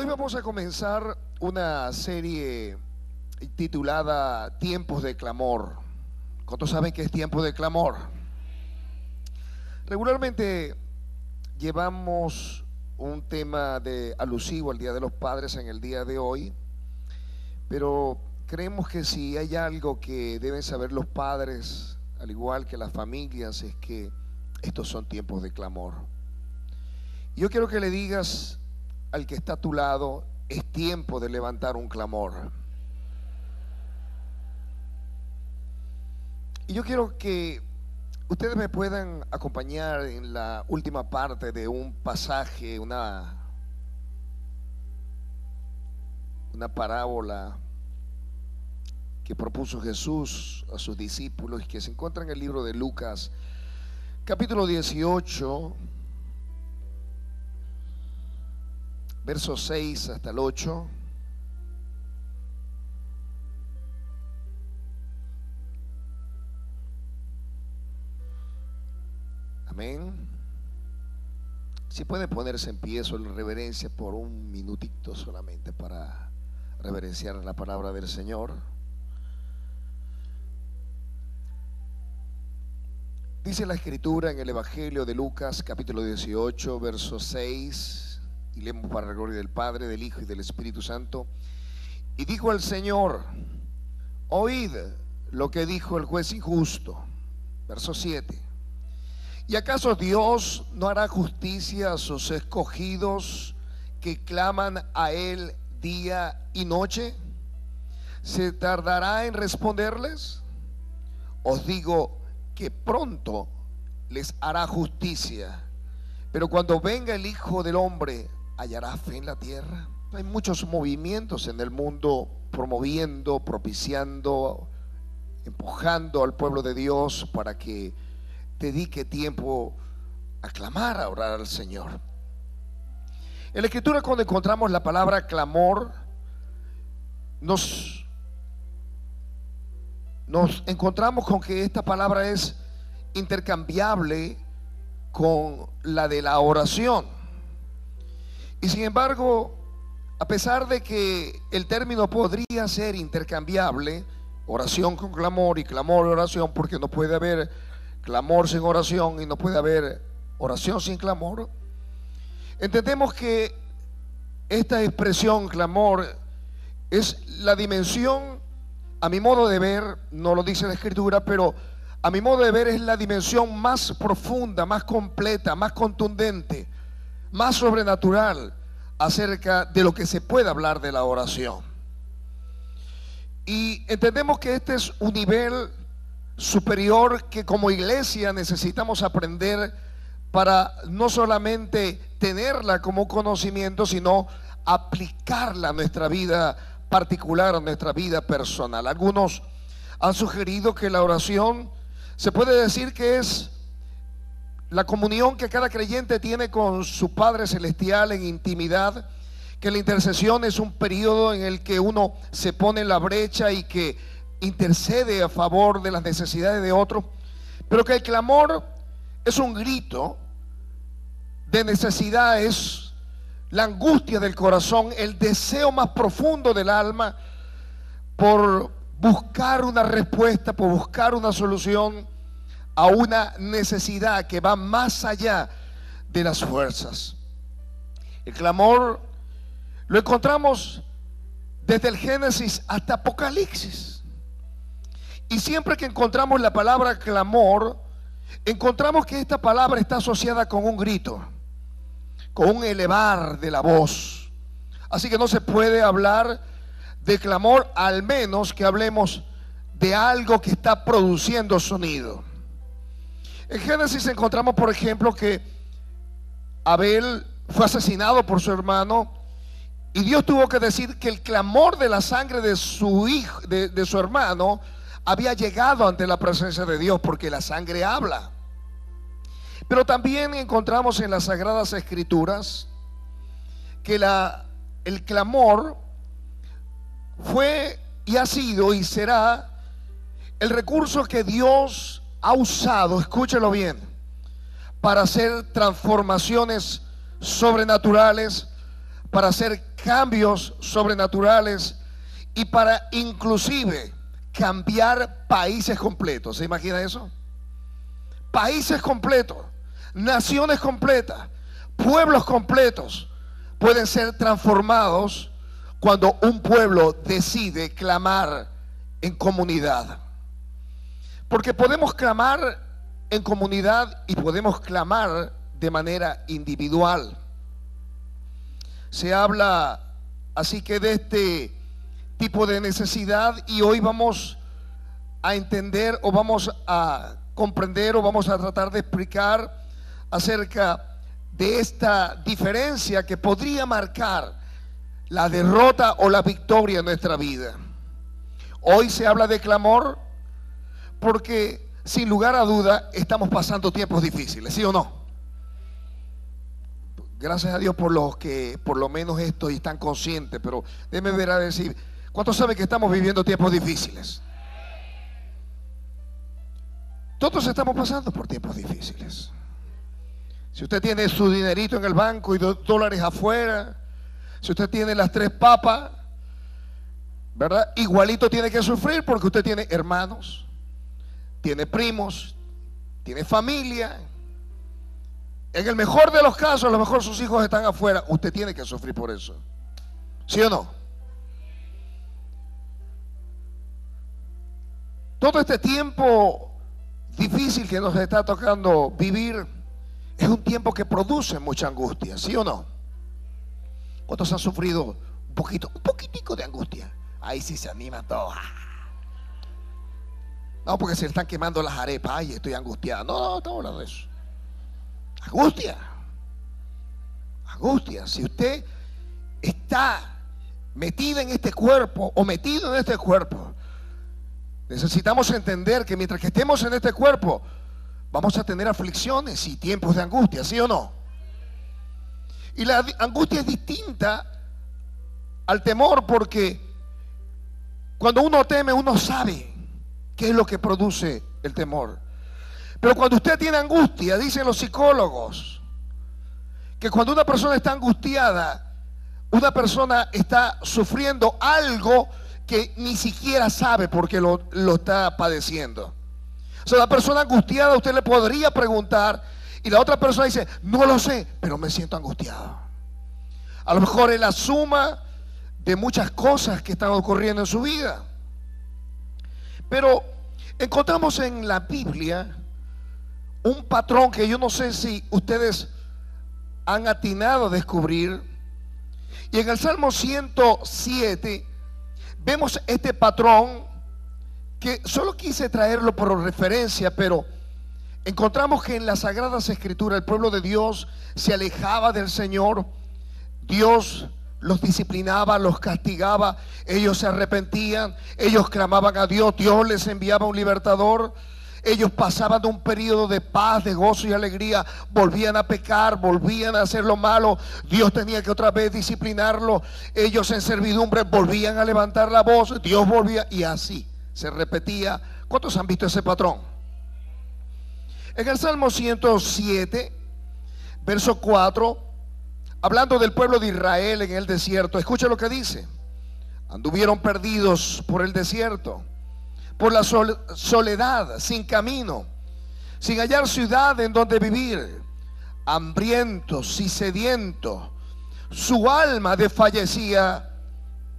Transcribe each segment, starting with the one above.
Hoy vamos a comenzar una serie titulada Tiempos de Clamor. ¿Cuántos saben qué es tiempo de clamor? Regularmente llevamos un tema alusivo al Día de los Padres en el día de hoy, pero creemos que si hay algo que deben saber los padres, al igual que las familias, es que estos son tiempos de clamor. Yo quiero que le digas al que está a tu lado: es tiempo de levantar un clamor. Y yo quiero que ustedes me puedan acompañar en la última parte de un pasaje, una parábola que propuso Jesús a sus discípulos y que se encuentra en el libro de Lucas, capítulo 18, versos 6 hasta el 8. Amén. Si puede ponerse en pie sobre reverencia por un minutito solamente para reverenciar la palabra del Señor. Dice la Escritura en el Evangelio de Lucas, capítulo 18, verso 6, y leemos para la gloria del Padre, del Hijo y del Espíritu Santo. Y dijo el Señor: oíd lo que dijo el juez injusto. Verso 7. ¿Y acaso Dios no hará justicia a sus escogidos que claman a Él día y noche? ¿Se tardará en responderles? Os digo que pronto les hará justicia. Pero cuando venga el Hijo del Hombre, ¿hallará fe en la tierra? Hay muchos movimientos en el mundo promoviendo, propiciando, empujando al pueblo de Dios para que dedique tiempo a clamar, a orar al Señor. En la Escritura, cuando encontramos la palabra clamor, nos encontramos con que esta palabra es intercambiable con la de la oración. Y sin embargo, a pesar de que el término podría ser intercambiable, oración con clamor y clamor y oración, porque no puede haber clamor sin oración y no puede haber oración sin clamor, entendemos que esta expresión clamor es la dimensión, a mi modo de ver, no lo dice la Escritura, pero a mi modo de ver es la dimensión más profunda, más completa, más contundente, más sobrenatural acerca de lo que se puede hablar de la oración. Y entendemos que este es un nivel superior que como iglesia necesitamos aprender para no solamente tenerla como conocimiento, sino aplicarla a nuestra vida particular, a nuestra vida personal. Algunos han sugerido que la oración se puede decir que es la comunión que cada creyente tiene con su Padre Celestial en intimidad, que la intercesión es un periodo en el que uno se pone en la brecha y que intercede a favor de las necesidades de otros, pero que el clamor es un grito de necesidad, es la angustia del corazón, el deseo más profundo del alma por buscar una respuesta, por buscar una solución a una necesidad que va más allá de las fuerzas. El clamor lo encontramos desde el Génesis hasta Apocalipsis. Y siempre que encontramos la palabra clamor, encontramos que esta palabra está asociada con un grito, con un elevar de la voz. Así que no se puede hablar de clamor al menos que hablemos de algo que está produciendo sonido. En Génesis encontramos, por ejemplo, que Abel fue asesinado por su hermano y Dios tuvo que decir que el clamor de la sangre de su hijo, de su hermano, había llegado ante la presencia de Dios, porque la sangre habla. Pero también encontramos en las Sagradas Escrituras que el clamor fue y ha sido y será el recurso que Dios ha usado, escúchelo bien, para hacer transformaciones sobrenaturales, para hacer cambios sobrenaturales y para inclusive cambiar países completos. ¿Se imagina eso? Países completos, naciones completas, pueblos completos pueden ser transformados cuando un pueblo decide clamar en comunidad. Porque podemos clamar en comunidad y podemos clamar de manera individual. Se habla así que de este tipo de necesidad, y hoy vamos a entender o vamos a comprender o vamos a tratar de explicar acerca de esta diferencia que podría marcar la derrota o la victoria en nuestra vida. Hoy se habla de clamor porque sin lugar a duda estamos pasando tiempos difíciles, ¿sí o no? Gracias a Dios por los que por lo menos esto están conscientes, pero déjeme ver a decir, ¿cuántos saben que estamos viviendo tiempos difíciles? Todos estamos pasando por tiempos difíciles. Si usted tiene su dinerito en el banco y $2 afuera, si usted tiene las 3 papas, ¿verdad? Igualito tiene que sufrir porque usted tiene hermanos, tiene primos, tiene familia. En el mejor de los casos, a lo mejor sus hijos están afuera. Usted tiene que sufrir por eso. ¿Sí o no? Todo este tiempo difícil que nos está tocando vivir es un tiempo que produce mucha angustia, ¿sí o no? ¿Cuántos han sufrido un poquitico de angustia? Ahí sí se animan todos. No, porque se le están quemando las arepas. Ay, estoy angustiado. No, estamos hablando de eso. Angustia. Angustia. Si usted está metida en este cuerpo o metido en este cuerpo, necesitamos entender que mientras que estemos en este cuerpo vamos a tener aflicciones y tiempos de angustia, ¿sí o no? Y la angustia es distinta al temor, porque cuando uno teme, uno sabe qué es lo que produce el temor. Pero cuando usted tiene angustia, dicen los psicólogos, que cuando una persona está angustiada, una persona está sufriendo algo que ni siquiera sabe por qué lo está padeciendo. O sea, la persona angustiada, usted le podría preguntar y la otra persona dice, no lo sé, pero me siento angustiado. A lo mejor es la suma de muchas cosas que están ocurriendo en su vida. Pero encontramos en la Biblia un patrón que yo no sé si ustedes han atinado a descubrir. Y en el Salmo 107 vemos este patrón que solo quise traerlo por referencia, pero encontramos que en las Sagradas Escrituras el pueblo de Dios se alejaba del Señor. Dios los disciplinaba, los castigaba, ellos se arrepentían, ellos clamaban a Dios, Dios les enviaba un libertador. Ellos pasaban de un periodo de paz, de gozo y alegría, volvían a pecar, volvían a hacer lo malo, Dios tenía que otra vez disciplinarlo. Ellos en servidumbre volvían a levantar la voz, Dios volvía, y así se repetía. ¿Cuántos han visto ese patrón? En el Salmo 107, verso 4, hablando del pueblo de Israel en el desierto, escucha lo que dice: anduvieron perdidos por el desierto, por la soledad, sin camino, sin hallar ciudad en donde vivir, hambrientos y sedientos, su alma desfallecía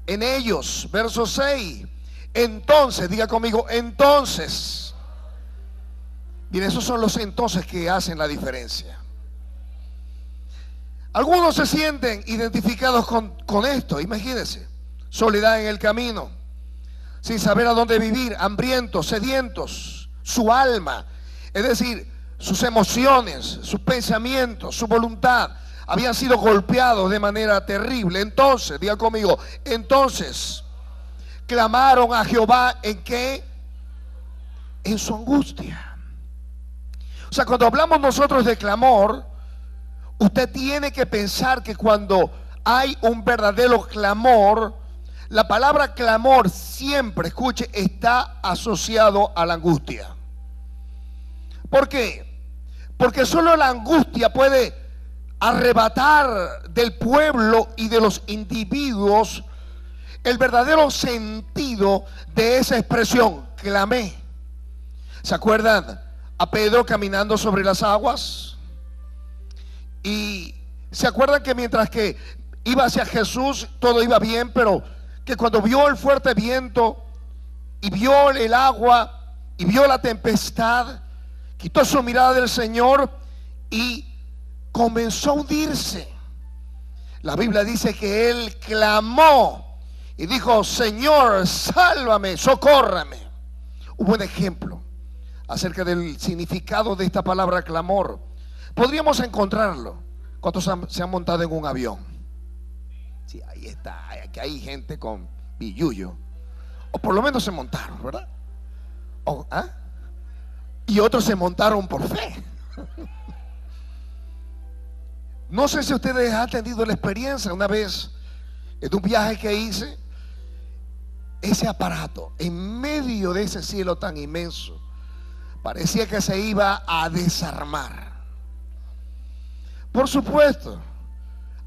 en ellos. Verso 6, entonces, diga conmigo, entonces. Miren, esos son los entonces que hacen la diferencia. Algunos se sienten identificados con esto. Imagínense, soledad en el camino, sin saber a dónde vivir, hambrientos, sedientos, su alma, es decir, sus emociones, sus pensamientos, su voluntad, habían sido golpeados de manera terrible. Entonces, diga conmigo, entonces clamaron a Jehová. ¿En qué? En su angustia. O sea, cuando hablamos nosotros de clamor, usted tiene que pensar que cuando hay un verdadero clamor, la palabra clamor siempre, escuche, está asociado a la angustia. ¿Por qué? Porque solo la angustia puede arrebatar del pueblo y de los individuos el verdadero sentido de esa expresión, clamé. ¿Se acuerdan a Pedro caminando sobre las aguas? Y se acuerdan que mientras que iba hacia Jesús todo iba bien, pero que cuando vio el fuerte viento y vio el agua y vio la tempestad, quitó su mirada del Señor y comenzó a hundirse. La Biblia dice que él clamó y dijo: Señor, sálvame, socórrame. Hubo un ejemplo acerca del significado de esta palabra clamor. Podríamos encontrarlo. ¿Cuántos se han montado en un avión? Sí, ahí está. Aquí hay gente con billuyo, o por lo menos se montaron, ¿verdad? Y otros se montaron por fe. No sé si ustedes han tenido la experiencia una vez en un viaje que hice. Ese aparato en medio de ese cielo tan inmenso parecía que se iba a desarmar. Por supuesto,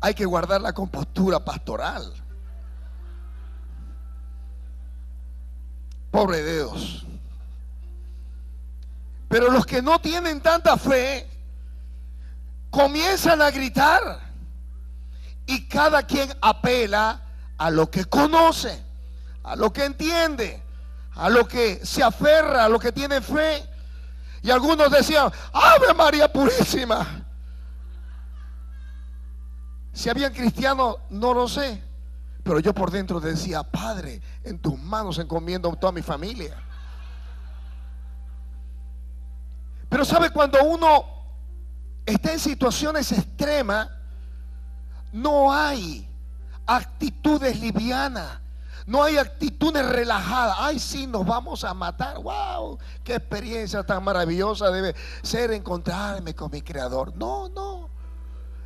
hay que guardar la compostura pastoral. Pobre de Dios. Pero los que no tienen tanta fe comienzan a gritar, y cada quien apela a lo que conoce, a lo que entiende, a lo que se aferra, a lo que tiene fe. Y algunos decían: Ave María Purísima. Si habían cristianos, no lo sé, pero yo por dentro decía: Padre, en tus manos encomiendo toda mi familia. Pero sabe, cuando uno está en situaciones extremas, no hay actitudes livianas, no hay actitudes relajadas. Ay, sí, nos vamos a matar. Wow, qué experiencia tan maravillosa debe ser encontrarme con mi Creador. No, no,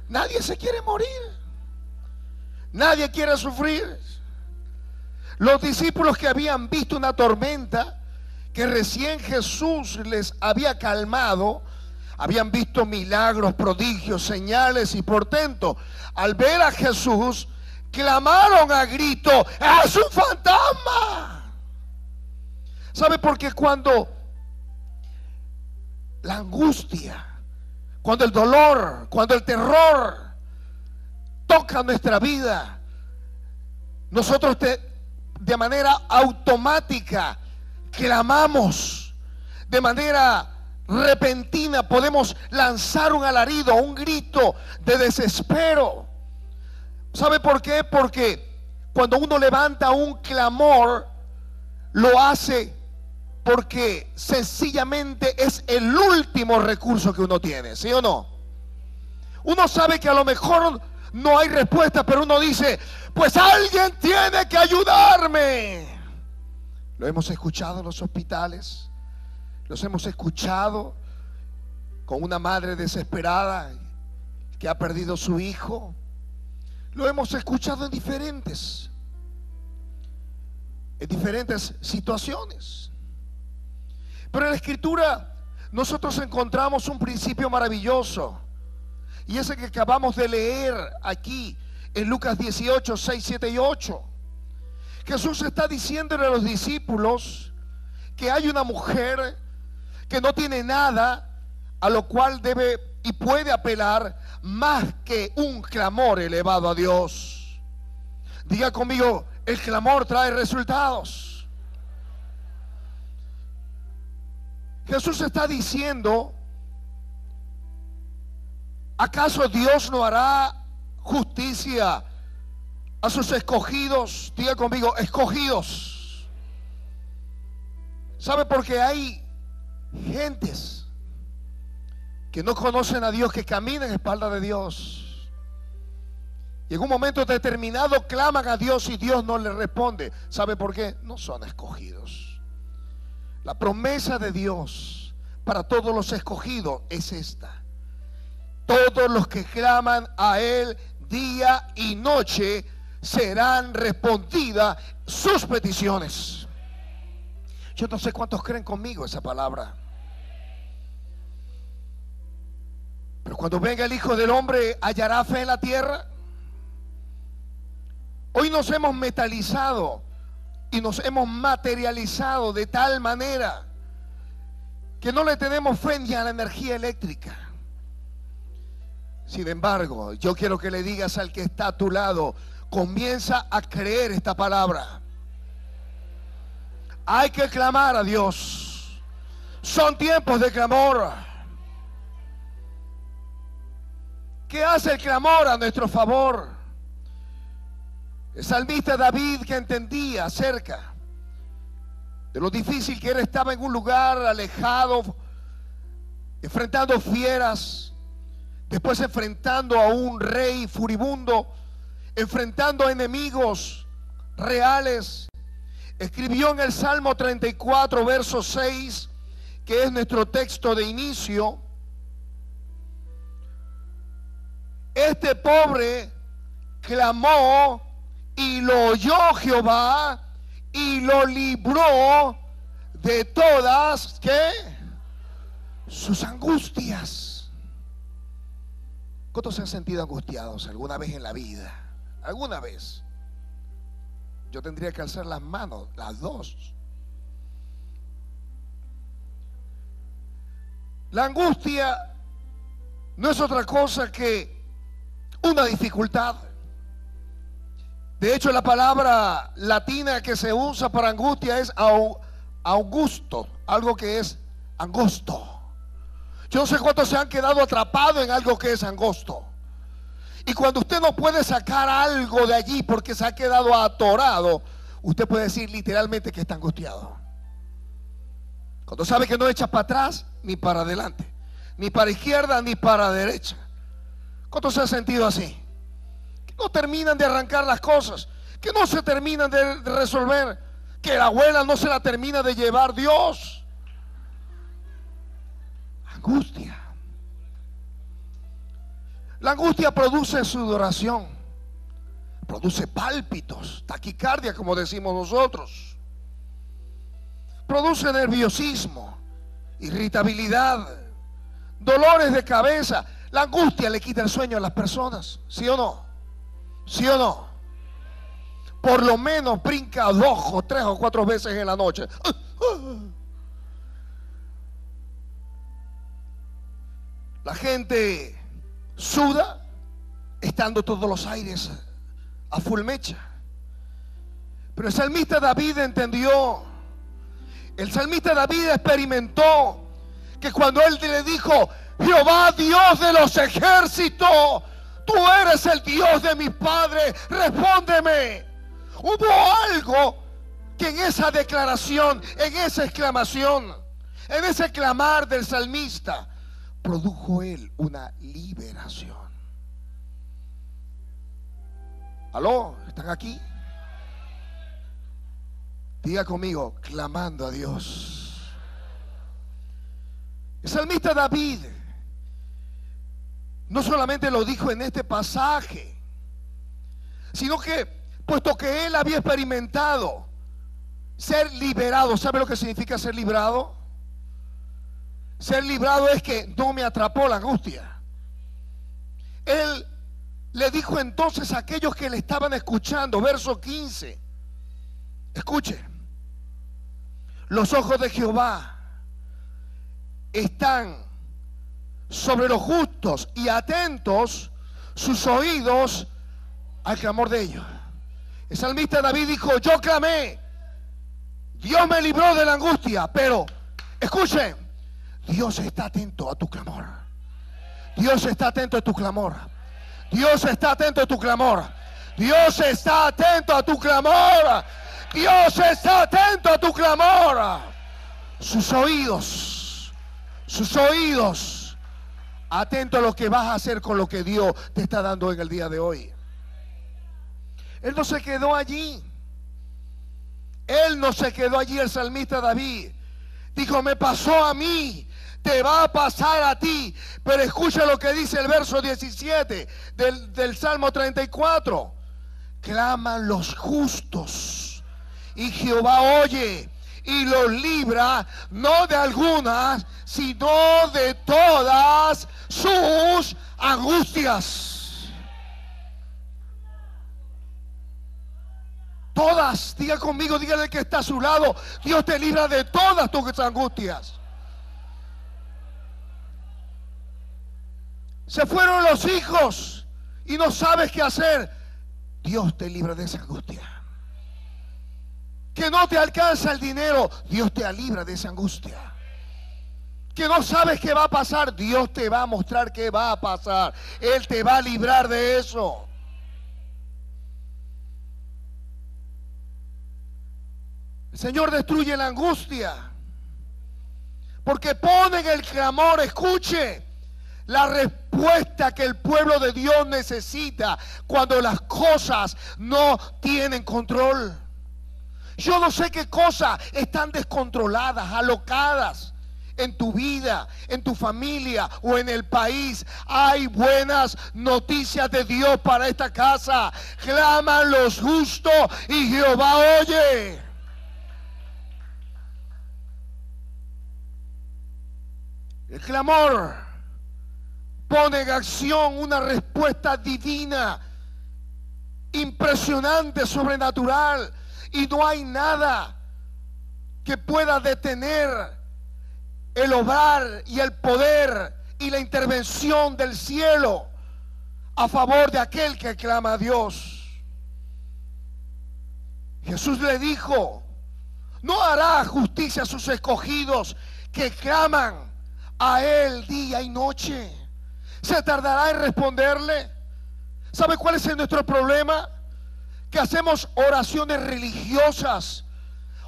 nadie se quiere morir, nadie quiere sufrir. Los discípulos que habían visto una tormenta que recién Jesús les había calmado, habían visto milagros, prodigios, señales y portentos. Al ver a Jesús, clamaron a grito: ¡es un fantasma! ¿Sabe? Porque cuando la angustia, cuando el dolor, cuando el terror toca nuestra vida, nosotros de manera automática clamamos. De manera repentina podemos lanzar un alarido, un grito de desespero. ¿Sabe por qué? Porque cuando uno levanta un clamor, lo hace porque sencillamente es el último recurso que uno tiene, ¿sí o no? Uno sabe que a lo mejor no hay respuesta, pero uno dice: pues alguien tiene que ayudarme. Lo hemos escuchado en los hospitales, los hemos escuchado con una madre desesperada que ha perdido su hijo. Lo hemos escuchado en diferentes situaciones. Pero en la Escritura nosotros encontramos un principio maravilloso, y ese que acabamos de leer aquí en Lucas 18, 6, 7 y 8. Jesús está diciéndole a los discípulos que hay una mujer que no tiene nada a lo cual debe y puede apelar más que un clamor elevado a Dios. Diga conmigo: el clamor trae resultados. Jesús está diciendo: ¿acaso Dios no hará justicia a sus escogidos? Diga conmigo: escogidos. ¿Sabe? Porque hay gentes que no conocen a Dios, que caminan en espalda de Dios, y en un momento determinado claman a Dios y Dios no les responde. ¿Sabe por qué? No son escogidos. La promesa de Dios para todos los escogidos es esta: todos los que claman a Él día y noche serán respondidas sus peticiones. Yo no sé cuántos creen conmigo esa palabra. Pero Cuando venga el Hijo del Hombre, ¿hallará fe en la tierra? Hoy nos hemos metalizado y nos hemos materializado de tal manera que no le tenemos fe ni a la energía eléctrica. Sin embargo, yo quiero que le digas al que está a tu lado: comienza a creer esta palabra. Hay que clamar a Dios. Son tiempos de clamor. ¿Qué hace el clamor a nuestro favor? El salmista David, que entendía acerca de lo difícil que era, estaba en un lugar alejado, enfrentando fieras, después enfrentando a un rey furibundo, enfrentando a enemigos reales. Escribió en el Salmo 34, verso 6, que es nuestro texto de inicio: este pobre clamó y lo oyó Jehová y lo libró de todas, ¿qué? Sus angustias. ¿Cuántos se han sentido angustiados alguna vez en la vida? ¿Alguna vez? Yo tendría que alzar las manos, las dos. La angustia no es otra cosa que una dificultad. De hecho, la palabra latina que se usa para angustia es augusto, algo que es angosto. Yo no sé cuántos se han quedado atrapados en algo que es angosto. Y cuando usted no puede sacar algo de allí porque se ha quedado atorado, usted puede decir literalmente que está angustiado. Cuando sabe que no echa para atrás ni para adelante, ni para izquierda ni para derecha. ¿Cuántos se han sentido así? Que no terminan de arrancar las cosas, que no se terminan de resolver, que la abuela no se la termina de llevar Dios. Angustia. La angustia produce sudoración, produce pálpitos, taquicardia, como decimos nosotros, produce nerviosismo, irritabilidad, dolores de cabeza. La angustia le quita el sueño a las personas, ¿sí o no? ¿Sí o no? Por lo menos brinca 2 o 3 o 4 veces en la noche. La gente suda estando todos los aires a full mecha. Pero el salmista David entendió. El salmista David experimentó que cuando él le dijo: Jehová, Dios de los ejércitos, tú eres el Dios de mis padres, respóndeme. Hubo algo que en esa declaración, en esa exclamación, en ese clamar del salmista, produjo él una liberación. ¿Aló? ¿Están aquí? Diga conmigo: clamando a Dios. El salmista David no solamente lo dijo en este pasaje, sino que, puesto que él había experimentado ser liberado. ¿Sabe lo que significa ser librado? Ser librado es que no me atrapó la angustia. Él le dijo entonces a aquellos que le estaban escuchando, verso 15, escuche: los ojos de Jehová están sobre los justos y atentos sus oídos al clamor de ellos. El salmista David dijo: yo clamé, Dios me libró de la angustia, pero escuchen, Dios está atento a tu clamor. Dios está atento a tu clamor. Dios está atento a tu clamor. Dios está atento a tu clamor. Dios está atento a tu clamor. Sus oídos, atento a lo que vas a hacer con lo que Dios te está dando en el día de hoy. Él no se quedó allí. Él no se quedó allí, el salmista David. Dijo: me pasó a mí, te va a pasar a ti. Pero escucha lo que dice el verso 17 del Salmo 34. Claman los justos y Jehová oye y los libra, no de algunas, sino de todas sus angustias. Todas, diga conmigo, dígale que está a su lado, Dios te libra de todas tus angustias. Se fueron los hijos y no sabes qué hacer, Dios te libra de esa angustia. Que no te alcanza el dinero, Dios te libra de esa angustia. Que no sabes qué va a pasar, Dios te va a mostrar qué va a pasar. Él te va a librar de eso. El Señor destruye la angustia, porque pone en el clamor, escuche, la respuesta que el pueblo de Dios necesita cuando las cosas no tienen control. Yo no sé qué cosas están descontroladas, alocadas en tu vida, en tu familia o en el país. Hay buenas noticias de Dios para esta casa. Claman los justos y Jehová oye. El clamor pone en acción una respuesta divina, impresionante, sobrenatural, y no hay nada que pueda detener el obrar y el poder y la intervención del cielo a favor de aquel que clama a Dios. Jesús le dijo: no hará justicia a sus escogidos que claman a Él día y noche. ¿Se tardará en responderle? ¿Sabe cuál es nuestro problema? Que hacemos oraciones religiosas,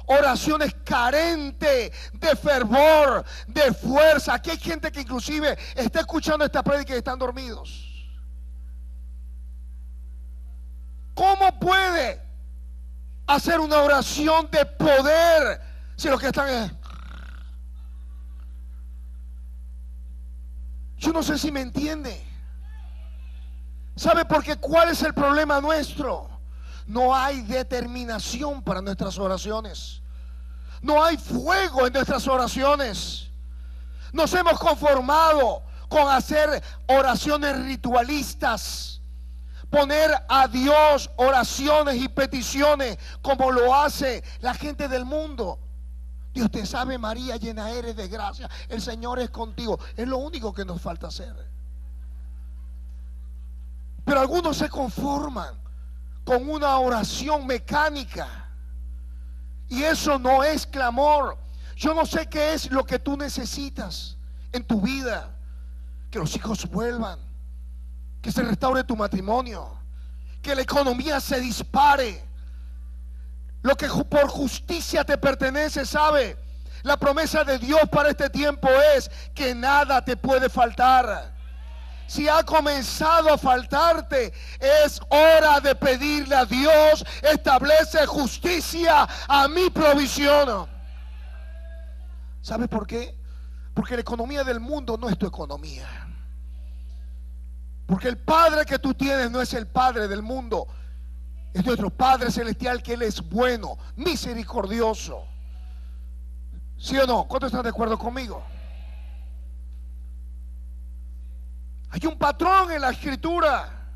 oraciones carentes de fervor, de fuerza. Aquí hay gente que inclusive está escuchando esta prédica y están dormidos. ¿Cómo puede hacer una oración de poder si los que están es... Yo no sé si me entiende. ¿Sabe por qué? ¿Cuál es el problema nuestro? No hay determinación para nuestras oraciones. No hay fuego en nuestras oraciones. Nos hemos conformado con hacer oraciones ritualistas, poner a Dios oraciones y peticiones como lo hace la gente del mundo. Dios te salve María, llena eres de gracia, el Señor es contigo. Es lo único que nos falta hacer. Pero algunos se conforman con una oración mecánica, y eso no es clamor. Yo no sé qué es lo que tú necesitas en tu vida. Que los hijos vuelvan, que se restaure tu matrimonio, que la economía se dispare. Lo que por justicia te pertenece, ¿sabe? La promesa de Dios para este tiempo es que nada te puede faltar. Si ha comenzado a faltarte, es hora de pedirle a Dios: establece justicia a mi provisión. ¿Sabe por qué? Porque la economía del mundo no es tu economía. Porque el Padre que tú tienes no es el Padre del mundo. Es nuestro Padre Celestial, que Él es bueno, misericordioso. ¿Sí o no? ¿Cuántos están de acuerdo conmigo? Hay un patrón en la Escritura.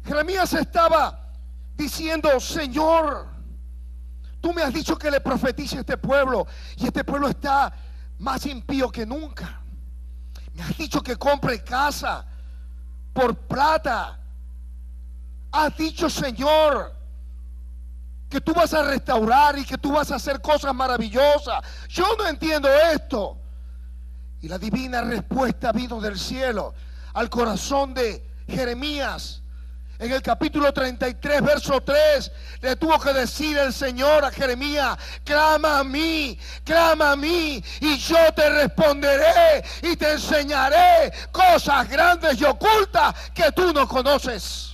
Jeremías estaba diciendo: Señor, tú me has dicho que le profetice a este pueblo, y este pueblo está más impío que nunca. Me has dicho que compre casa por plata. Has dicho, Señor, que tú vas a restaurar y que tú vas a hacer cosas maravillosas. Yo no entiendo esto. Y la divina respuesta vino del cielo al corazón de Jeremías. En el capítulo 33, verso 3, le tuvo que decir el Señor a Jeremías: clama a mí, y yo te responderé y te enseñaré cosas grandes y ocultas que tú no conoces.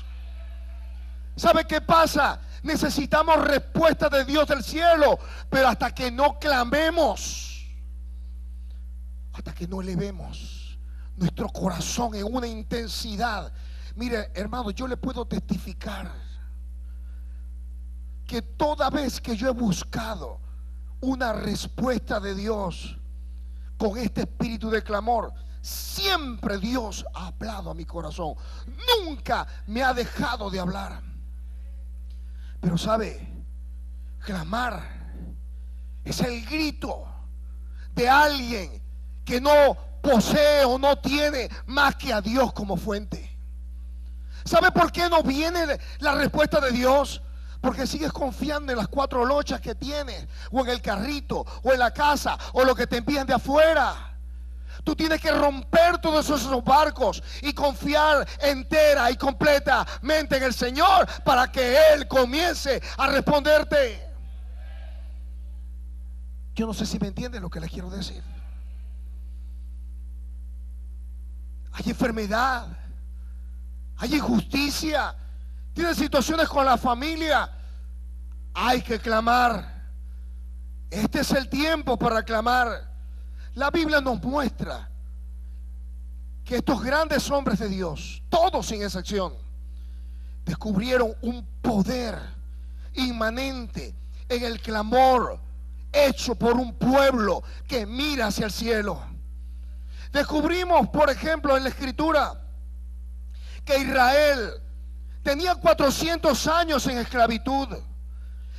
¿Sabe qué pasa? Necesitamos respuesta de Dios del cielo, pero hasta que no clamemos, hasta que no elevemos nuestro corazón en una intensidad. Mire, hermano, yo le puedo testificar que toda vez que yo he buscado una respuesta de Dios, con este espíritu de clamor. Siempre Dios ha hablado a mi corazón. Nunca me ha dejado de hablar. Pero sabe, clamar es el grito de alguien que no posee o no tiene más que a Dios como fuente. ¿Sabe por qué no viene la respuesta de Dios? Porque sigues confiando en las 4 lochas que tienes, o en el carrito, o en la casa, o lo que te envían de afuera. Tú tienes que romper todos esos barcos y confiar entera y completamente en el Señor para que Él comience a responderte. Yo no sé si me entienden lo que les quiero decir. Hay enfermedad, hay injusticia, tienes situaciones con la familia. Hay que clamar. Este es el tiempo para clamar. La Biblia nos muestra que estos grandes hombres de Dios, todos sin excepción, descubrieron un poder inmanente en el clamor hecho por un pueblo que mira hacia el cielo. Descubrimos, por ejemplo, en la Escritura que Israel tenía 400 años en esclavitud,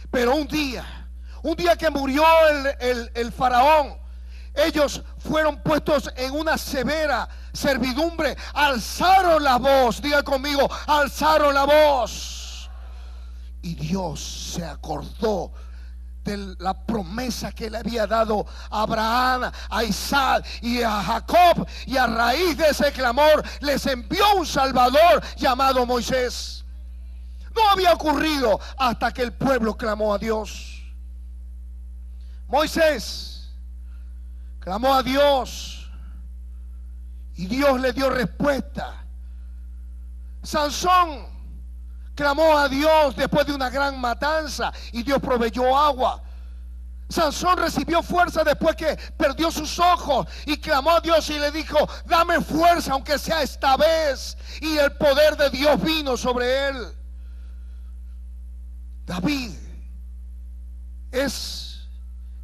pero un día que murió el faraón, ellos fueron puestos en una severa servidumbre. Alzaron la voz, diga conmigo, alzaron la voz. Y Dios se acordó de la promesa que le había dado a Abraham, a Isaac y a Jacob, y a raíz de ese clamor les envió un Salvador llamado Moisés. No había ocurrido hasta que el pueblo clamó a Dios. Moisés clamó a Dios y Dios le dio respuesta. Sansón clamó a Dios después de una gran matanza y Dios proveyó agua. Sansón recibió fuerza después que perdió sus ojos y clamó a Dios y le dijo: dame fuerza aunque sea esta vez. Y el poder de Dios vino sobre él. David es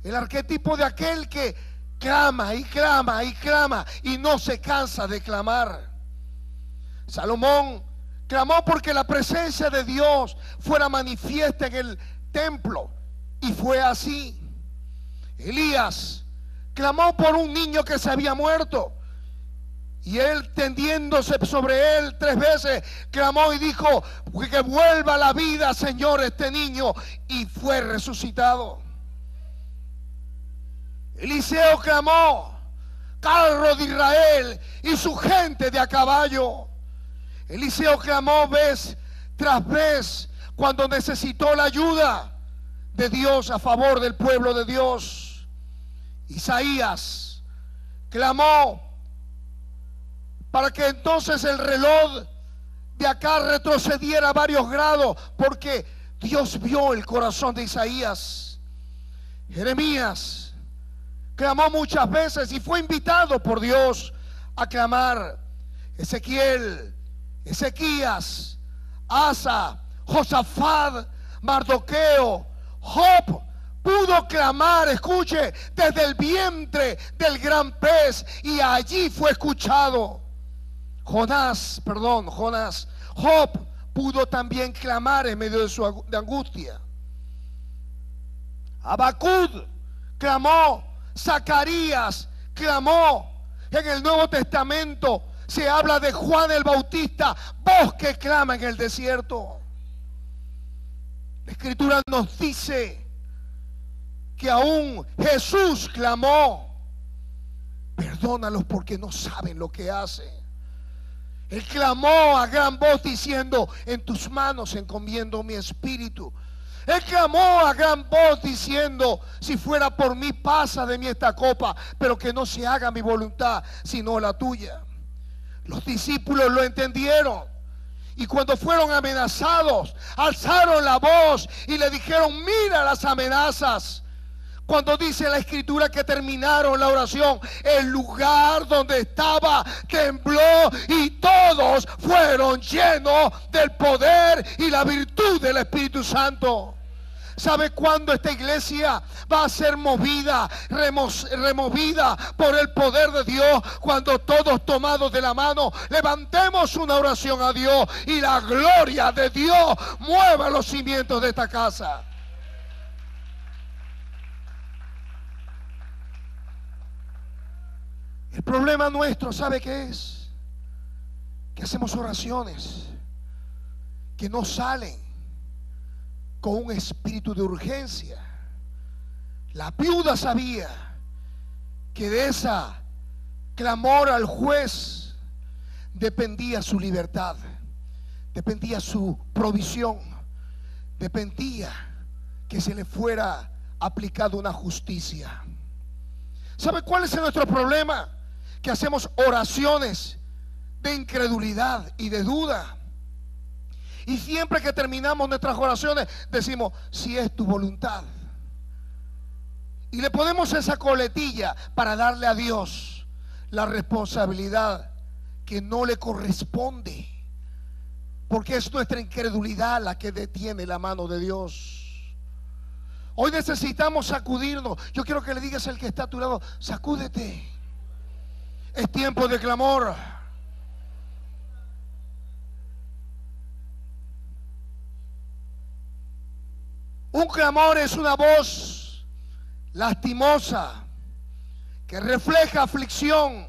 el arquetipo de aquel que clama y clama y clama y no se cansa de clamar. Salomón clamó porque la presencia de Dios fuera manifiesta en el templo, y fue así. Elías clamó por un niño que se había muerto, y él, tendiéndose sobre él 3 veces, clamó y dijo: que vuelva a la vida, Señor, este niño, y fue resucitado. Eliseo clamó: carro de Israel y su gente de a caballo. Eliseo clamó vez tras vez cuando necesitó la ayuda de Dios a favor del pueblo de Dios. Isaías clamó para que entonces el reloj de acá retrocediera varios grados, porque Dios vio el corazón de Isaías. Jeremías clamó muchas veces y fue invitado por Dios a clamar. Ezequiel, Ezequías, Asa, Josafat, Mardoqueo, Job pudo clamar, escuche, desde el vientre del gran pez, y allí fue escuchado. Job pudo también clamar en medio de su angustia. Habacuc clamó, Zacarías clamó. En el Nuevo Testamento se habla de Juan el Bautista, voz que clama en el desierto. La Escritura nos dice que aún Jesús clamó: perdónalos porque no saben lo que hacen. Él clamó a gran voz diciendo: en tus manos encomiendo mi espíritu. Él clamó a gran voz diciendo: si fuera por mí, pasa de mí esta copa, pero que no se haga mi voluntad sino la tuya. Los discípulos lo entendieron, y cuando fueron amenazados, alzaron la voz y le dijeron: mira las amenazas. Cuando dice la Escritura que terminaron la oración, el lugar donde estaba tembló y todos fueron llenos del poder y la virtud del Espíritu Santo. ¿Sabe cuándo esta iglesia va a ser removida por el poder de Dios? Cuando todos tomados de la mano levantemos una oración a Dios y la gloria de Dios mueva los cimientos de esta casa. El problema nuestro, ¿sabe qué es? Que hacemos oraciones que no salen con un espíritu de urgencia. La viuda sabía que de esa clamor al juez dependía su libertad, dependía su provisión, dependía que se le fuera aplicada una justicia. ¿Sabe cuál es nuestro problema? Que hacemos oraciones de incredulidad y de duda. Y siempre que terminamos nuestras oraciones decimos, si es tu voluntad. Y le ponemos esa coletilla para darle a Dios la responsabilidad que no le corresponde. Porque es nuestra incredulidad la que detiene la mano de Dios. Hoy necesitamos sacudirnos. Yo quiero que le digas al que está a tu lado, sacúdete. Es tiempo de clamor. Un clamor es una voz lastimosa que refleja aflicción,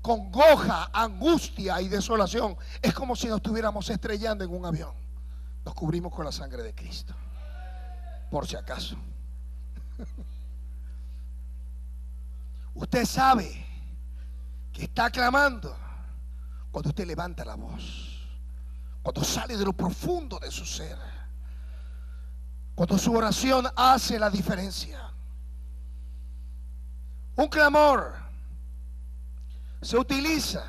congoja, angustia y desolación. Es como si nos estuviéramos estrellando en un avión. Nos cubrimos con la sangre de Cristo, por si acaso. Usted sabe que está clamando cuando usted levanta la voz, cuando sale de lo profundo de su ser, cuando su oración hace la diferencia. Un clamor se utiliza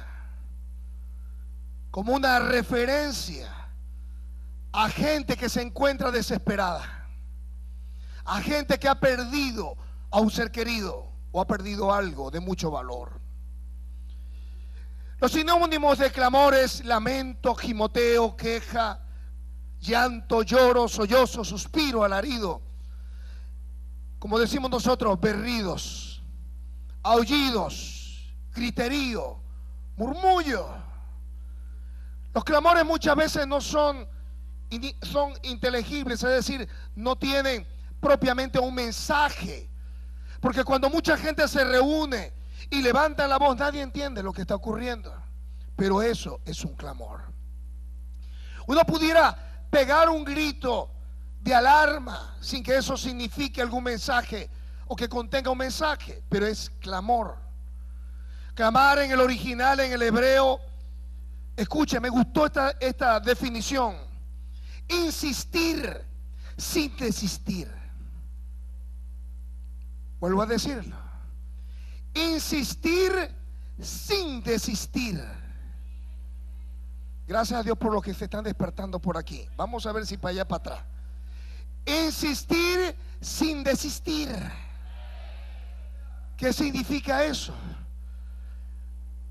como una referencia a gente que se encuentra desesperada, a gente que ha perdido a un ser querido o ha perdido algo de mucho valor. Los sinónimos de clamor es lamento, gimoteo, queja, llanto, lloro, sollozo, suspiro, alarido. Como decimos nosotros, berridos, aullidos, griterío, murmullo. Los clamores muchas veces no son inteligibles, es decir, no tienen propiamente un mensaje. Porque cuando mucha gente se reúne y levanta la voz, nadie entiende lo que está ocurriendo. Pero eso es un clamor. Uno pudiera pegar un grito de alarma sin que eso signifique algún mensaje o que contenga un mensaje, pero es clamor. Clamar en el original, en el hebreo, escuche, me gustó esta definición: insistir sin desistir. Vuelvo a decirlo: insistir sin desistir. Gracias a Dios por los que se están despertando por aquí. Vamos a ver si para allá, para atrás. Insistir sin desistir. ¿Qué significa eso?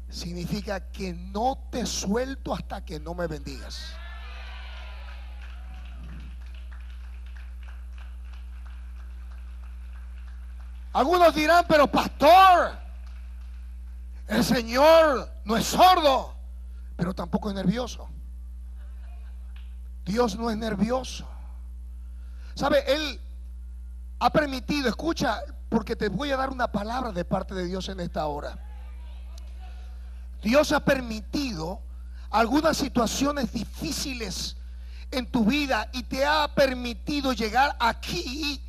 Significa que no te suelto hasta que no me bendigas. Algunos dirán, pero pastor, el Señor no es sordo, pero tampoco es nervioso. Dios no es nervioso. ¿Sabe? Él ha permitido, escucha, porque te voy a dar una palabra de parte de Dios en esta hora. Dios ha permitido algunas situaciones difíciles en tu vida y te ha permitido llegar aquí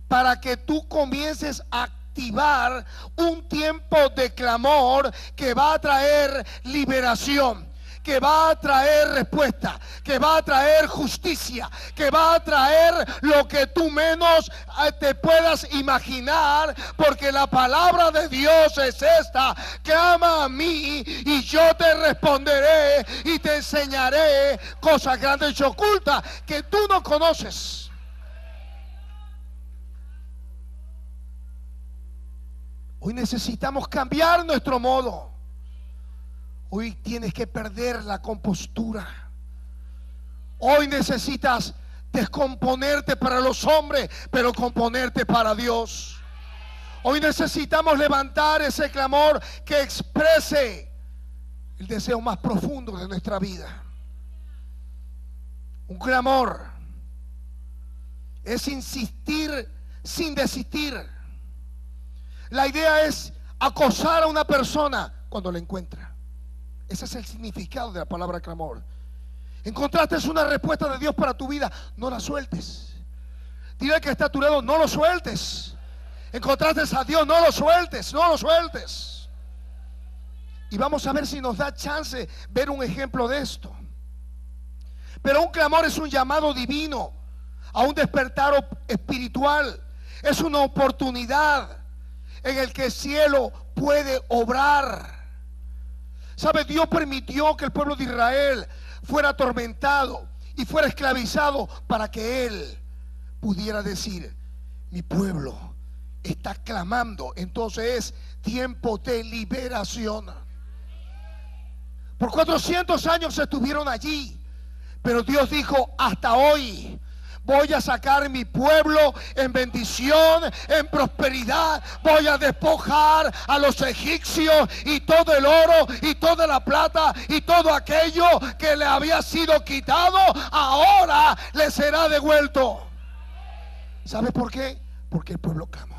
para que tú comiences a activar un tiempo de clamor que va a traer liberación, que va a traer respuesta, que va a traer justicia, que va a traer lo que tú menos te puedas imaginar, porque la palabra de Dios es esta: clama a mí y yo te responderé y te enseñaré cosas grandes y ocultas que tú no conoces. Hoy necesitamos cambiar nuestro modo. Hoy tienes que perder la compostura. Hoy necesitas descomponerte para los hombres, pero componerte para Dios. Hoy necesitamos levantar ese clamor que exprese el deseo más profundo de nuestra vida. Un clamor es insistir sin desistir. La idea es acosar a una persona cuando la encuentra. Ese es el significado de la palabra clamor. Encontraste una respuesta de Dios para tu vida, no la sueltes. Dile al que está a tu lado, no lo sueltes. Encontraste a Dios, no lo sueltes, no lo sueltes. Y vamos a ver si nos da chance ver un ejemplo de esto. Pero un clamor es un llamado divino a un despertar espiritual. Es una oportunidad en el que el cielo puede obrar. ¿Sabe? Dios permitió que el pueblo de Israel fuera atormentado y fuera esclavizado para que Él pudiera decir: mi pueblo está clamando. Entonces es tiempo de liberación. Por 400 años estuvieron allí, pero Dios dijo: hasta hoy voy a sacar mi pueblo en bendición, en prosperidad. Voy a despojar a los egipcios y todo el oro y toda la plata y todo aquello que le había sido quitado, ahora le será devuelto. ¿Sabe por qué? Porque el pueblo clamó.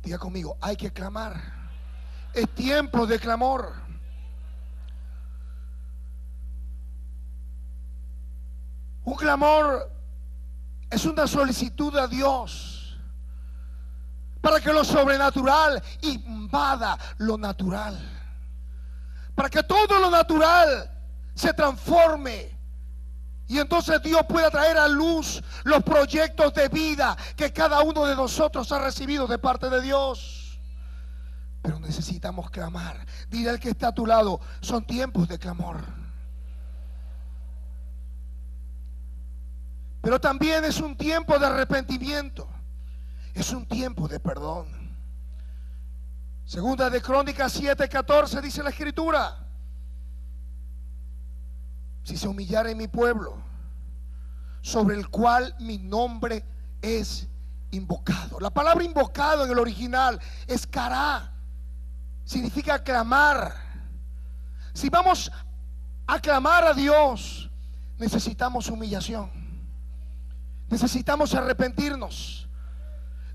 Diga conmigo, hay que clamar. Es tiempo de clamor. Un clamor es una solicitud a Dios para que lo sobrenatural invada lo natural, para que todo lo natural se transforme y entonces Dios pueda traer a luz los proyectos de vida que cada uno de nosotros ha recibido de parte de Dios. Pero necesitamos clamar. Dile al que está a tu lado, son tiempos de clamor. Pero también es un tiempo de arrepentimiento. Es un tiempo de perdón. Segunda de Crónicas 7:14 dice la Escritura: si se humillare mi pueblo, sobre el cual mi nombre es invocado. La palabra invocado en el original es cará. Significa clamar. Si vamos a clamar a Dios, necesitamos humillación. Necesitamos arrepentirnos.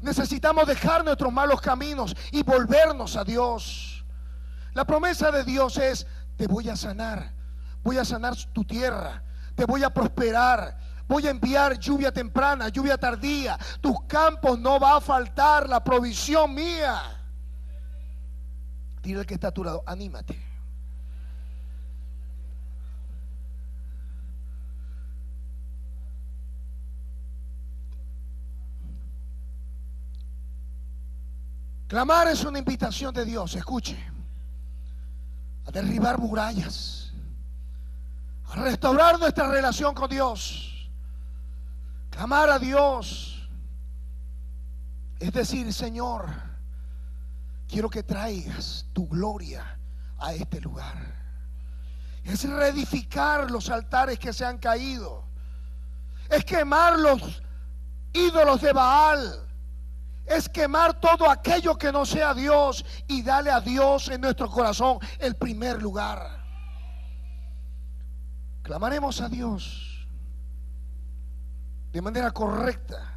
Necesitamos dejar nuestros malos caminos y volvernos a Dios. La promesa de Dios es: te voy a sanar. Voy a sanar tu tierra. Te voy a prosperar. Voy a enviar lluvia temprana, lluvia tardía. Tus campos no va a faltar la provisión mía. Dile al que está a tu lado, anímate. Clamar es una invitación de Dios, escuche, a derribar murallas, a restaurar nuestra relación con Dios. Clamar a Dios es decir: Señor, quiero que traigas tu gloria a este lugar. Es reedificar los altares que se han caído. Es quemar los ídolos de Baal. Es quemar todo aquello que no sea Dios y darle a Dios en nuestro corazón el primer lugar. Clamaremos a Dios de manera correcta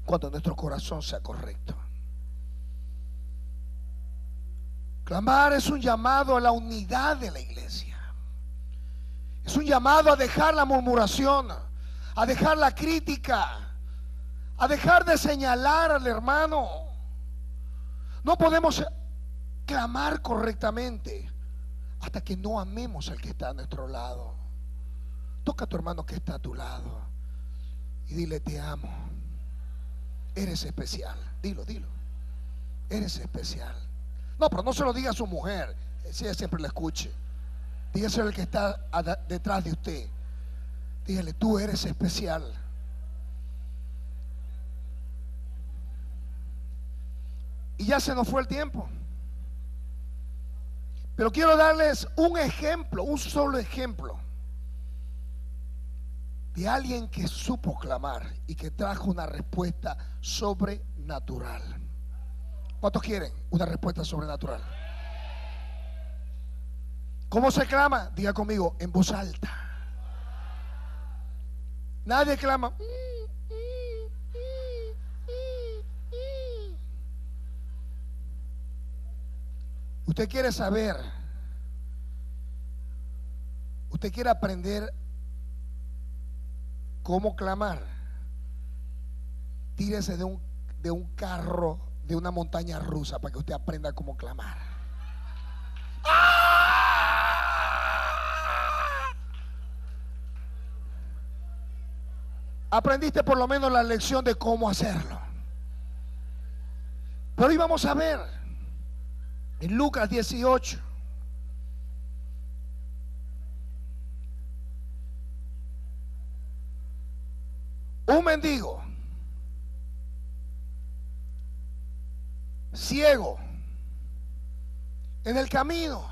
cuando nuestro corazón sea correcto. Clamar es un llamado a la unidad de la iglesia. Es un llamado a dejar la murmuración, a dejar la crítica, a dejar de señalar al hermano. No podemos clamar correctamente hasta que no amemos al que está a nuestro lado. Toca a tu hermano que está a tu lado y dile: te amo, eres especial. Dilo, dilo, eres especial. No, pero no se lo diga a su mujer, si ella siempre la escuche. Dígaselo al que está detrás de usted. Dígale: tú eres especial. Y ya se nos fue el tiempo. Pero quiero darles un ejemplo, un solo ejemplo de alguien que supo clamar y que trajo una respuesta sobrenatural. ¿Cuántos quieren una respuesta sobrenatural? ¿Cómo se clama? Diga conmigo, en voz alta. Nadie clama. Usted quiere saber, usted quiere aprender cómo clamar. Tírese de un carro, de una montaña rusa, para que usted aprenda cómo clamar. Aprendiste por lo menos la lección de cómo hacerlo. Pero hoy vamos a ver en Lucas 18, un mendigo ciego en el camino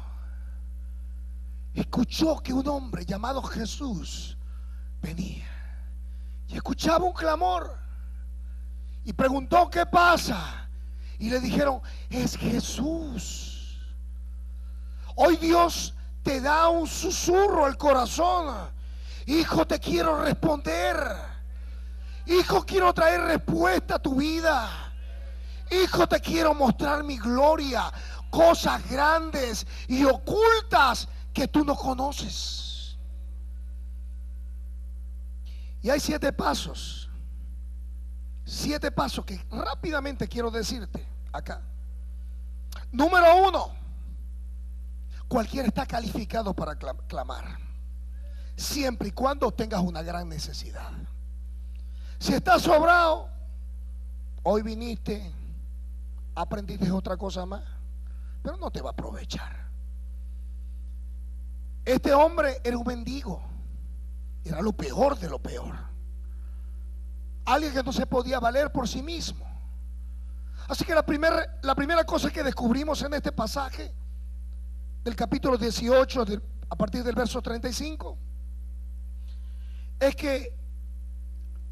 escuchó que un hombre llamado Jesús venía y escuchaba un clamor y preguntó: ¿qué pasa? Y le dijeron: es Jesús. Hoy Dios te da un susurro al corazón: hijo, te quiero responder. Hijo, quiero traer respuesta a tu vida. Hijo, te quiero mostrar mi gloria, cosas grandes y ocultas que tú no conoces. Y hay 7 pasos. 7 pasos que rápidamente quiero decirte acá. Número 1, cualquiera está calificado para clamar, siempre y cuando tengas una gran necesidad. Si estás sobrado, hoy viniste, aprendiste otra cosa más, pero no te va a aprovechar. Este hombre era un mendigo, era lo peor de lo peor. Alguien que no se podía valer por sí mismo. Así que la primera cosa que descubrimos en este pasaje del capítulo 18, a partir del verso 35, es que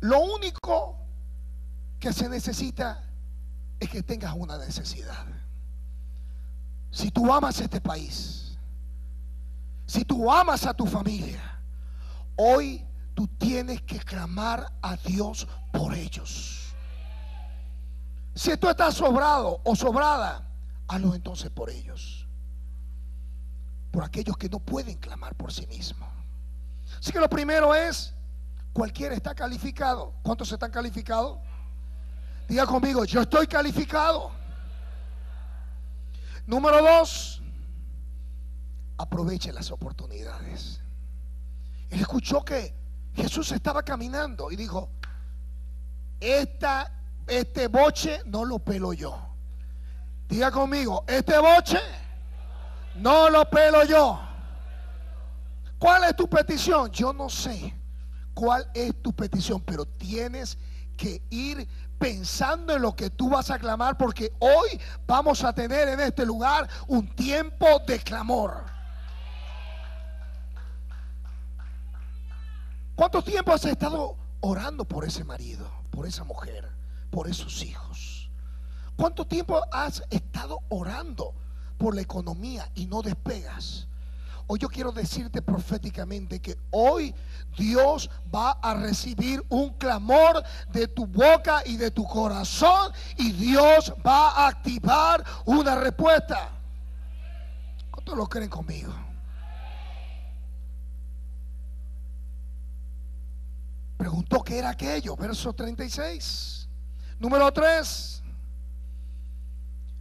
lo único que se necesita es que tengas una necesidad. Si tú amas este país, si tú amas a tu familia, hoy tú tienes que clamar a Dios por ellos. Si tú estás sobrado o sobrada, hazlo entonces por ellos, por aquellos que no pueden clamar por sí mismos. Así que lo primero es, cualquiera está calificado. ¿Cuántos están calificados? Diga conmigo: yo estoy calificado. Número 2, aproveche las oportunidades. Él escuchó que Jesús estaba caminando y dijo: este boche no lo pelo yo. Diga conmigo: este boche no lo pelo yo. ¿Cuál es tu petición? Yo no sé cuál es tu petición, pero tienes que ir pensando en lo que tú vas a clamar, porque hoy vamos a tener en este lugar un tiempo de clamor. ¿Cuánto tiempo has estado orando por ese marido, por esa mujer, por esos hijos? ¿Cuánto tiempo has estado orando por la economía y no despegas? Hoy yo quiero decirte proféticamente que hoy Dios va a recibir un clamor de tu boca y de tu corazón, y Dios va a activar una respuesta. ¿Cuántos lo creen conmigo? Preguntó qué era aquello, verso 36. Número 3,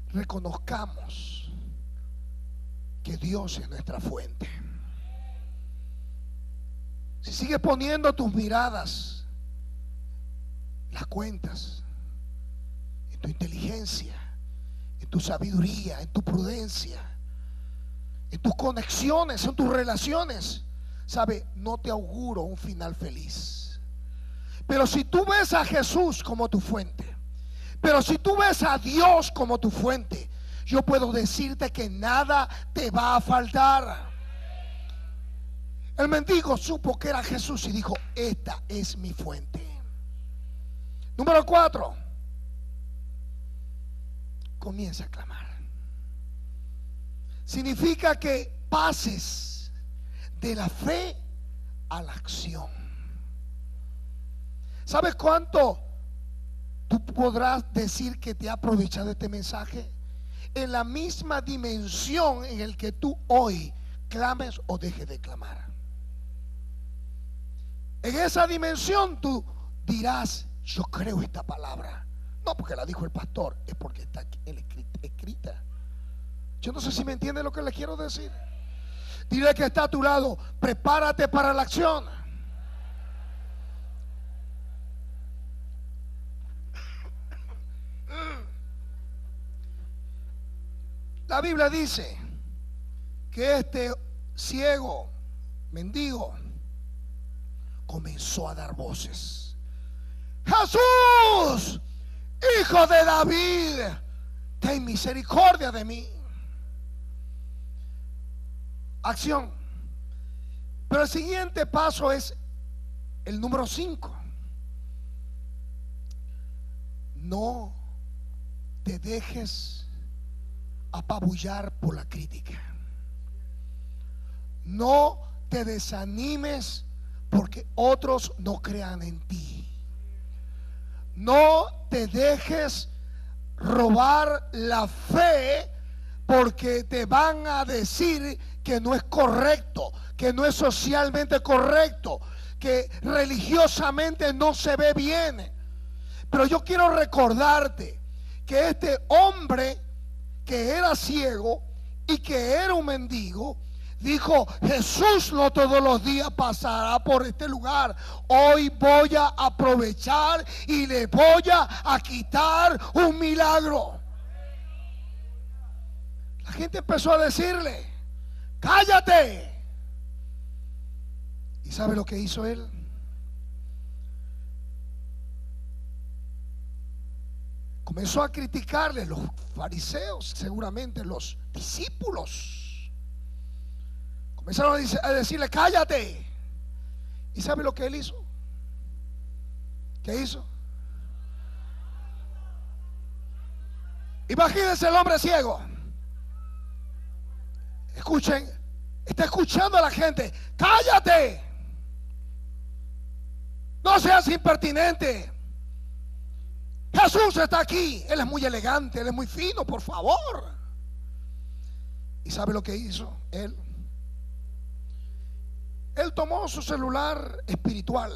reconozcamos que Dios es nuestra fuente. Si sigues poniendo tus miradas, las cuentas, en tu inteligencia, en tu sabiduría, en tu prudencia, en tus conexiones, en tus relaciones, sabe, no te auguro un final feliz. Pero si tú ves a Jesús como tu fuente, pero si tú ves a Dios como tu fuente, yo puedo decirte que nada te va a faltar. El mendigo supo que era Jesús y dijo: esta es mi fuente. Número 4, comienza a clamar. Significa que pases de la fe a la acción. ¿Sabes cuánto tú podrás decir que te ha aprovechado este mensaje? En la misma dimensión en el que tú hoy clames o dejes de clamar. En esa dimensión tú dirás: yo creo esta palabra. No porque la dijo el pastor, es porque está escrita. Yo no sé si me entiende lo que le quiero decir. Dile que está a tu lado: prepárate para la acción. La Biblia dice que este ciego, mendigo, comenzó a dar voces: Jesús, Hijo de David, ten misericordia de mí. Acción. Pero el siguiente paso es el número 5. No te dejes apabullar por la crítica. No te desanimes porque otros no crean en ti. No te dejes robar la fe porque te van a decir que no es correcto, que no es socialmente correcto, que religiosamente no se ve bien. Pero yo quiero recordarte que este hombre que era ciego y que era un mendigo dijo: Jesús no todos los días pasará por este lugar. Hoy voy a aprovechar y le voy a quitar un milagro. La gente empezó a decirle: cállate. ¿Y sabe lo que hizo él? Comenzó a criticarle. Los fariseos, seguramente los discípulos, comenzaron a decirle: cállate. ¿Y sabe lo que él hizo? ¿Qué hizo? Imagínense el hombre ciego. Escuchen, está escuchando a la gente: cállate, no seas impertinente. Jesús está aquí, Él es muy elegante, Él es muy fino, por favor. ¿Y sabe lo que hizo él? Él tomó su celular espiritual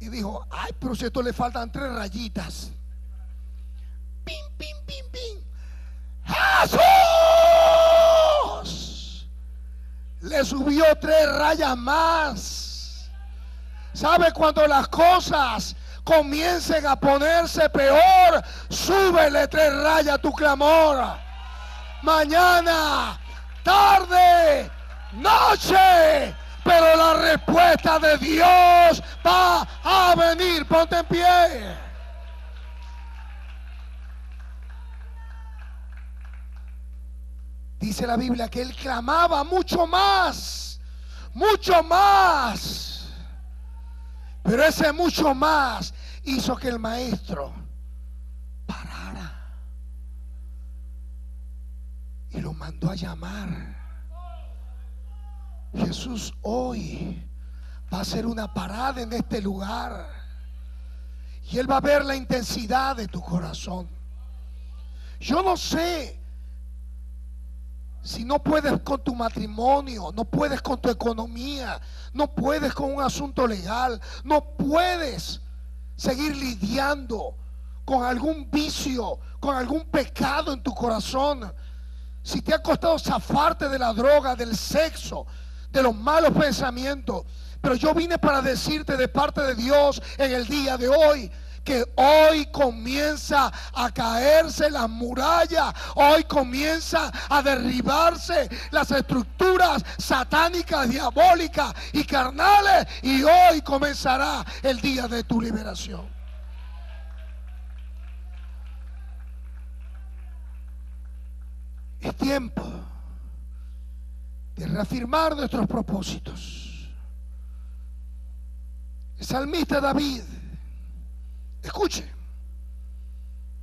y dijo: ay, pero si a esto le faltan 3 rayitas. Pim, pim, pim, pim. Jesús le subió 3 rayas más. ¿Sabe? Cuando las cosas comiencen a ponerse peor, súbele 3 rayas a tu clamor. Mañana, tarde, noche, pero la respuesta de Dios va a venir. Ponte en pie. Dice la Biblia que él clamaba mucho más, mucho más. Pero ese mucho más hizo que el maestro parara y lo mandó a llamar. Jesús hoy va a hacer una parada en este lugar y Él va a ver la intensidad de tu corazón. Yo no sé si no puedes con tu matrimonio, no puedes con tu economía, no puedes con un asunto legal, no puedes seguir lidiando con algún vicio, con algún pecado en tu corazón. Si te ha costado zafarte de la droga, del sexo, de los malos pensamientos. Pero yo vine para decirte de parte de Dios en el día de hoy que hoy comienza a caerse las murallas, hoy comienza a derribarse las estructuras satánicas, diabólicas y carnales, y hoy comenzará el día de tu liberación. Es tiempo de reafirmar nuestros propósitos. El salmista David, escuche,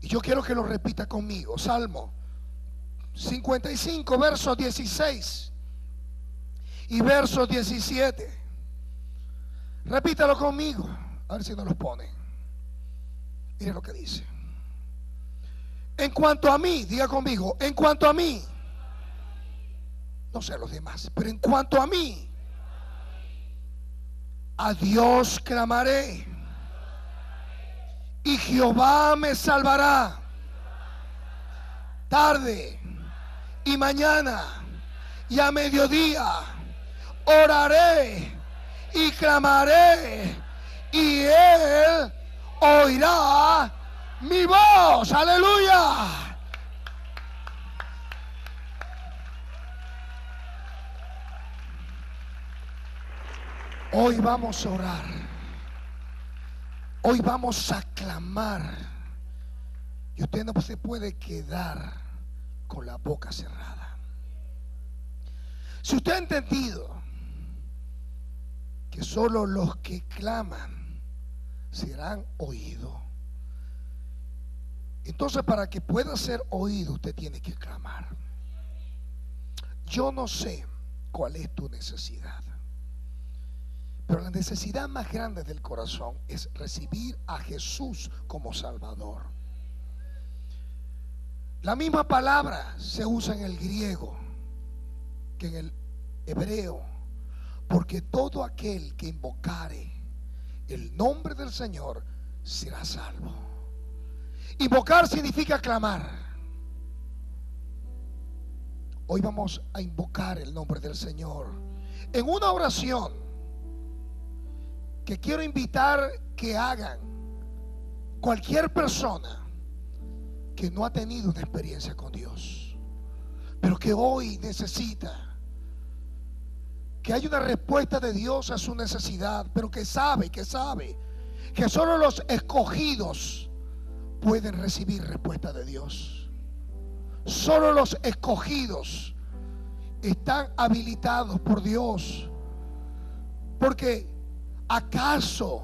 y yo quiero que lo repita conmigo. Salmo 55, versos 16 y versos 17. Repítalo conmigo, a ver si nos los pone. Mire lo que dice. En cuanto a mí, diga conmigo, en cuanto a mí, no sé los demás, pero en cuanto a mí, a Dios clamaré, y Jehová me salvará. Tarde y mañana y a mediodía oraré y clamaré, y Él oirá mi voz. Aleluya. Hoy vamos a orar. Hoy vamos a clamar. Y usted no se puede quedar con la boca cerrada. Si usted ha entendido que solo los que claman serán oídos, entonces para que pueda ser oído usted tiene que clamar. Yo no sé cuál es tu necesidad, pero la necesidad más grande del corazón es recibir a Jesús como Salvador. La misma palabra se usa en el griego que en el hebreo, porque todo aquel que invocare el nombre del Señor será salvo. Invocar significa clamar. Hoy vamos a invocar el nombre del Señor en una oración que quiero invitar que hagan cualquier persona que no ha tenido una experiencia con Dios, pero que hoy necesita que haya una respuesta de Dios a su necesidad, pero que sabe que solo los escogidos pueden recibir respuesta de Dios. Solo los escogidos están habilitados por Dios. Porque ¿acaso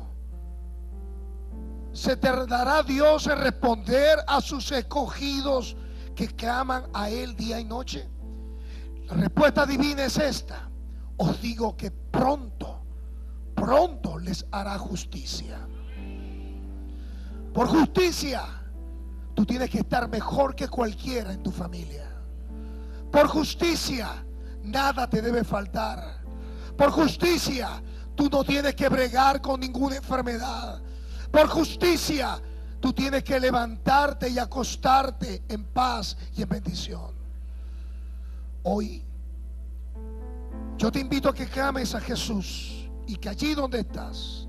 se tardará Dios en responder a sus escogidos que claman a Él día y noche? La respuesta divina es esta: os digo que pronto les hará justicia. Por justicia, tú tienes que estar mejor que cualquiera en tu familia. Por justicia, nada te debe faltar. Por justicia, tú no tienes que bregar con ninguna enfermedad. Por justicia, tú tienes que levantarte y acostarte en paz y en bendición. Hoy, yo te invito a que clames a Jesús y que allí donde estás,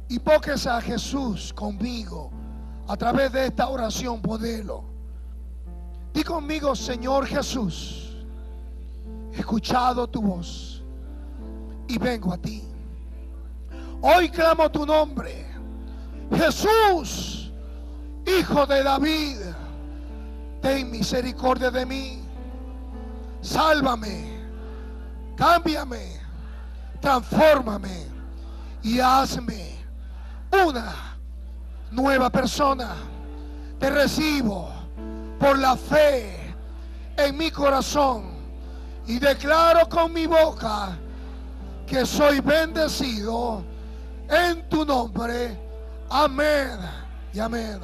invoques a Jesús conmigo a través de esta oración modelo. Di conmigo: Señor Jesús, he escuchado tu voz y vengo a ti. Hoy clamo tu nombre, Jesús, Hijo de David. Ten misericordia de mí. Sálvame, cámbiame, transfórmame y hazme una nueva persona. Te recibo por la fe en mi corazón y declaro con mi boca que soy bendecido en tu nombre. Amén y amén.